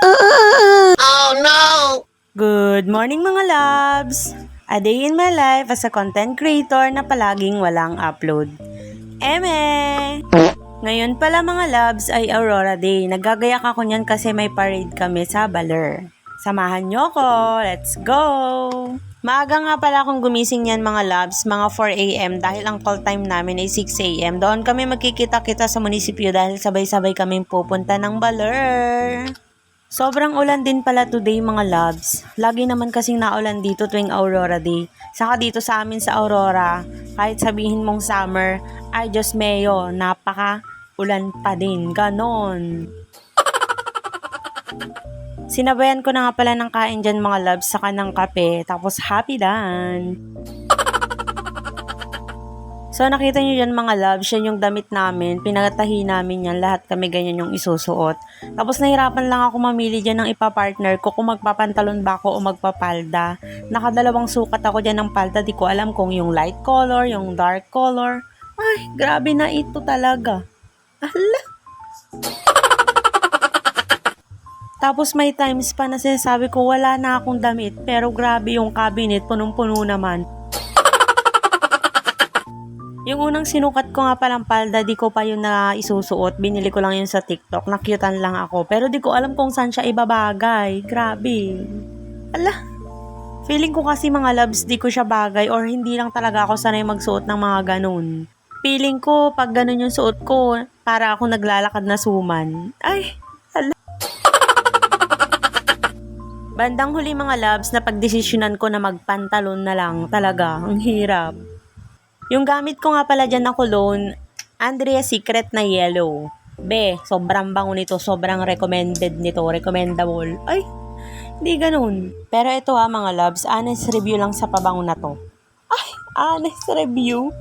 Oh no! Good morning mga loves! A day in my life as a content creator na palaging walang upload. Eme! Ngayon pala mga loves ay Aurora Day. Nagagayak ako niyan kasi may parade kami sa Baler. Samahan nyo ko! Let's go! Maaga nga pala akong gumising yan mga loves, mga 4 a.m. dahil ang call time namin ay 6 a.m. Doon kami magkikita-kita sa munisipyo dahil sabay-sabay kaming pupunta ng Baler. Sobrang ulan din pala today mga loves. Lagi naman kasing naulan dito tuwing Aurora Day. Saka dito sa amin sa Aurora, kahit sabihin mong summer, ay Diyos meo, napaka ulan pa din. Ganon. Sinabayan ko na nga pala ng kain dyan mga loves, saka ng kape, tapos happy dan. So nakita nyo dyan mga loves, yan yung damit namin, pinagatahi namin yan, lahat kami ganyan yung isusuot. Tapos nahirapan lang ako mamili dyan ng ipapartner ko kung magpapantalon ba ako o magpapalda. Nakadalawang sukat ako dyan ng palda, di ko alam kung yung light color, yung dark color. Ay, grabe na ito talaga. Ala! Tapos may times pa na sinasabi ko wala na akong damit, pero grabe yung cabinet, punong-puno naman. Yung unang sinukat ko nga palang palda, di ko pa yun na isusuot. Binili ko lang yun sa TikTok. Nakyutan lang ako. Pero di ko alam kung saan siya ibabagay. Grabe. Ala. Feeling ko kasi mga loves, di ko siya bagay or hindi lang talaga ako sanay magsuot ng mga ganun. Feeling ko, pag ganun yung suot ko, para ako naglalakad na suman. Ay, ala. Bandang huli mga loves, na pagdesisyonan ko na magpantalon na lang. Talaga, ang hirap. Yung gamit ko nga pala dyan na cologne, Andrea Secret na yellow. Sobrang bango nito, sobrang recommended nito, recommendable. Ay, hindi ganun. Pero ito mga loves, honest review lang sa pabango na to. Ay, honest review?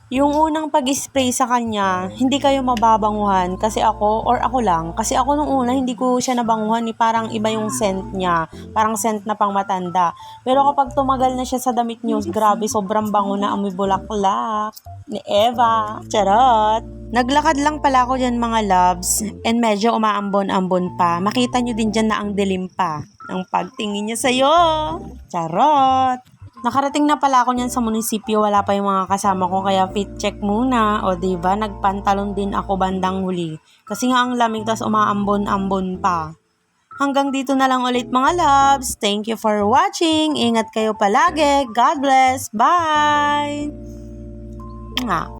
Yung unang pag-spray sa kanya, hindi kayo mababanguhan kasi ako lang. Kasi ako nung una, hindi ko siya nabanguhan, parang iba yung scent niya. Parang scent na pang matanda. Pero kapag tumagal na siya sa damit niyo, grabe, sobrang bango na, amoy bulaklak. Ni Eva. Charot! Naglakad lang pala ako dyan mga loves and medyo umaambon-ambon pa. Makita nyo din dyan na ang dilim pa ang pagtingin niya sa'yo. Charot! Nakarating na pala ako niyan sa munisipyo, wala pa yung mga kasama ko kaya fit check muna. O diba, nagpantalon din ako bandang huli. Kasi nga ang lamig tas umaambon-ambon pa. Hanggang dito na lang ulit mga loves. Thank you for watching. Ingat kayo palagi. God bless. Bye! Nga.